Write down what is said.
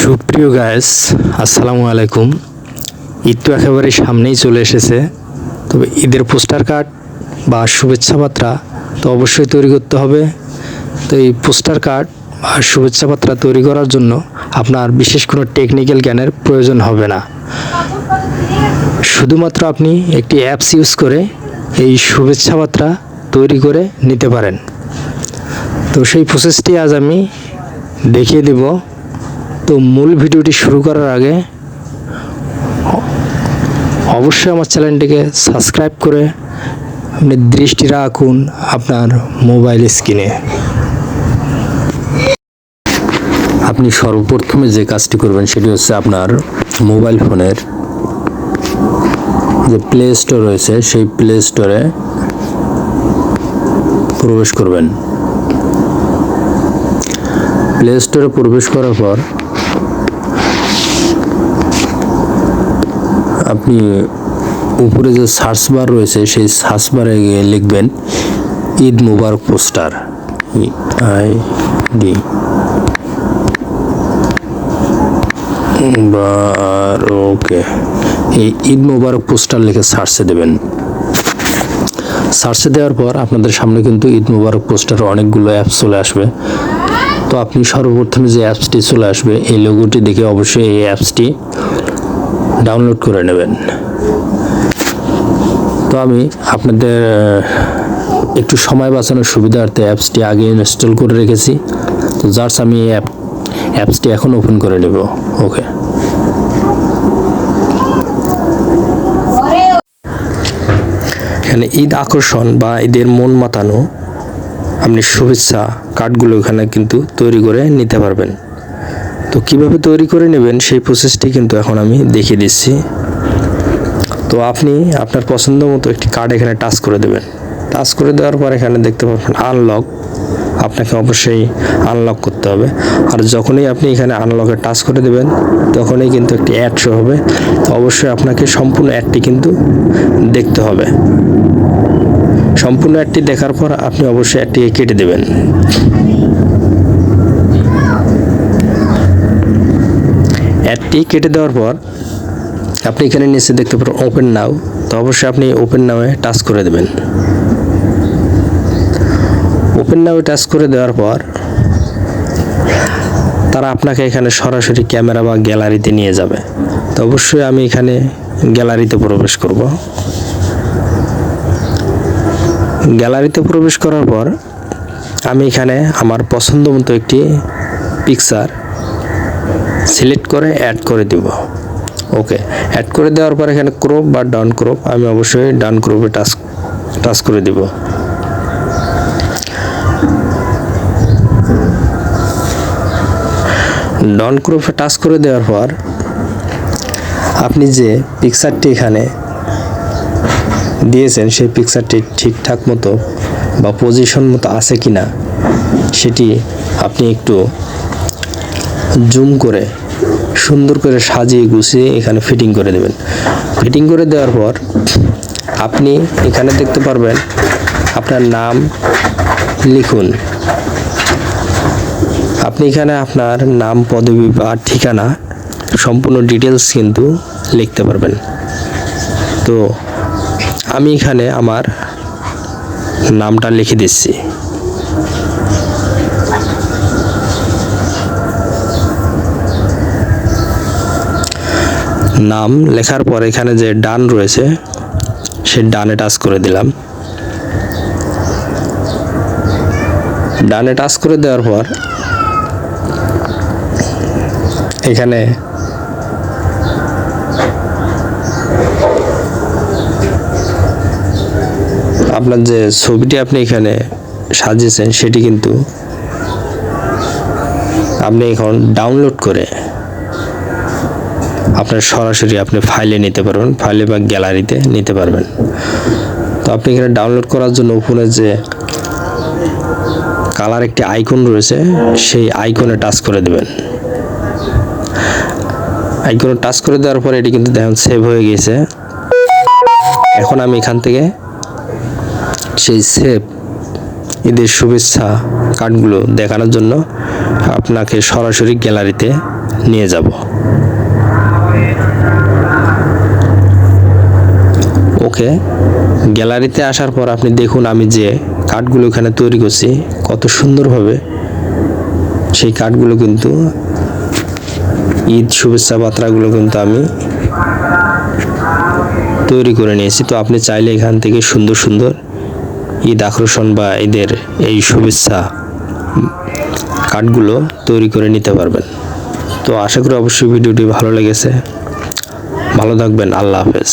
সুপ্রিয় গাইস, আসসালামু আলাইকুম। ঈদ তো একেবারে সামনেই চলে এসেছে। তবে ঈদের পোস্টার কার্ড বা শুভেচ্ছা বার্তা তো অবশ্যই তৈরি করতে হবে। তো এই পোস্টার কার্ড বা শুভেচ্ছা বার্তা তৈরি করার জন্য আপনার বিশেষ কোনো টেকনিক্যাল জ্ঞানের প্রয়োজন হবে না। শুধুমাত্র আপনি একটি অ্যাপস ইউজ করে এই শুভেচ্ছা বার্তা তৈরি করে নিতে পারেন। তো সেই প্রসেসটি আজ আমি দেখিয়ে দেব। তো মূল ভিডিওটি শুরু করার আগে অবশ্যই আমার চ্যানেলটিকে সাবস্ক্রাইব করে আপনি দৃষ্টি রাখুন আপনার মোবাইল স্ক্রিনে। আপনি সর্বপ্রথমে যে কাজটি করবেন সেটি হচ্ছে আপনার মোবাইল ফোনের যে প্লে স্টোর রয়েছে সেই প্লে স্টোরে প্রবেশ করবেন। প্লে স্টোরে প্রবেশ করার পর আপনি উপরে যে সার্চ বার রয়েছে সেই সার্চ বারে গিয়ে লিখবেন ঈদ মোবারক পোস্টার, ID ওকে, এই ঈদ মোবারক পোস্টার লিখে সার্চে দেবেন। সার্চে দেওয়ার পর আপনাদের সামনে কিন্তু ঈদ মোবারক পোস্টার অনেকগুলো অ্যাপস চলে আসবে। তো আপনি সর্বপ্রথমে যে অ্যাপসটি চলে আসবে এই লোগোটি দেখে অবশ্যই এই অ্যাপসটি ডাউনলোড করে নেবেন। তো আমি আপনাদের একটু সময় বাঁচানোর সুবিধার্থে অ্যাপসটি আগে ইনস্টল করে রেখেছি। তো জাস্ট আমি এই অ্যাপসটি এখন ওপেন করে নেব। ওকে, এখানে ঈদ আকর্ষণ বা ঈদের মন মাতানো আপনি শুভেচ্ছা কার্ডগুলো এখানে কিন্তু তৈরি করে নিতে পারবেন। তো কিভাবে তৈরি করে নেবেন সেই প্রসেসটি কিন্তু এখন আমি দেখিয়ে দিচ্ছি। তো আপনি আপনার পছন্দ মতো একটি কার্ড এখানে টাচ করে দেবেন। টাচ করে দেওয়ার পর এখানে দেখতে পাবেন আনলক, আপনাকে অবশ্যই আনলক করতে হবে। আর যখনই আপনি এখানে আনলকে টাচ করে দেবেন তখনই কিন্তু একটি অ্যাড শো হবে। তো অবশ্যই আপনাকে সম্পূর্ণ অ্যাডটি কিন্তু দেখতে হবে। সম্পূর্ণ অ্যাডটি দেখার পর আপনি অবশ্যই অ্যাডটিকে কেটে দেবেন। অ্যাডটি কেটে দেওয়ার পর আপনি এখানে নিচে দেখতে পারেন ওপেন নাও। তো অবশ্যই আপনি ওপেন নাওয়ে টাচ করে দেবেন। ওপেন নাওয়ে টাচ করে দেওয়ার পর তারা আপনাকে এখানে সরাসরি ক্যামেরা বা গ্যালারিতে নিয়ে যাবে। তো অবশ্যই আমি এখানে গ্যালারিতে প্রবেশ করব। গ্যালারিতে প্রবেশ করার পর আমি এখানে আমার পছন্দ মতো একটি পিকচার সিলেক্ট করে অ্যাড করে দিব। ওকে, অ্যাড করে দেওয়ার পর এখানে ক্রপ বা ডাউন ক্রপ, আমি অবশ্যই ডাউন ক্রপে টাচ করে দিব। ডাউন ক্রপে টাচ করে দেওয়ার পর আপনি যে পিকচারটি এখানে দিয়েছেন সেই পিকচারটি ঠিকঠাক মতো বা পজিশন মতো আছে কিনা সেটি আপনি একটু জুম করে সুন্দর করে সাজিয়ে গুছিয়ে এখানে ফিটিং করে দেবেন। ফিটিং করে দেওয়ার পর আপনি এখানে দেখতে পারবেন আপনার নাম লিখুন। আপনি এখানে আপনার নাম, পদবি বা ঠিকানা সম্পূর্ণ ডিটেলস কিন্তু লিখতে পারবেন। তো আমি এখানে আমার নামটা লিখে দিচ্ছি। নাম লেখার পর এখানে যে ডান রয়েছে সে ডানে টাচ করে দিলাম। ডানে টাচ করে দেওয়ার পর এখানে আপনার যে ছবিটি আপনি এখানে সাজিয়েছেন সেটি কিন্তু আপনি এখন ডাউনলোড করে আপনার সরাসরি আপনি ফাইলে নিতে পারবেন, ফাইলে বা গ্যালারিতে নিতে পারবেন। তো আপনি এখানে ডাউনলোড করার জন্য উপরে যে কালার একটি আইকন রয়েছে সেই আইকনে টাচ করে দেবেন। আইকনে টাচ করে দেওয়ার পর এটি কিন্তু দেখুন সেভ হয়ে গেছে। এখন আমি এখান থেকে সেই সেভ ঈদের শুভেচ্ছা কার্ডগুলো দেখানোর জন্য আপনাকে সরাসরি গ্যালারিতে নিয়ে যাব। ওকে, গ্যালারিতে আসার পর আপনি দেখুন আমি যে কার্ডগুলো এখানে তৈরি করছি কত সুন্দরভাবে। সেই কার্ডগুলো কিন্তু ঈদ শুভেচ্ছা বার্তাগুলো কিন্তু আমি তৈরি করে নিয়েছি। তো আপনি চাইলে এখান থেকে সুন্দর সুন্দর ঈদ আকর্ষণ বা ঈদের এই শুভেচ্ছা কার্ডগুলো তৈরি করে নিতে পারবেন। তো আশা করি অবশ্যই ভিডিওটি ভালো লেগেছে। ভালো থাকবেন। আল্লাহ হাফেজ।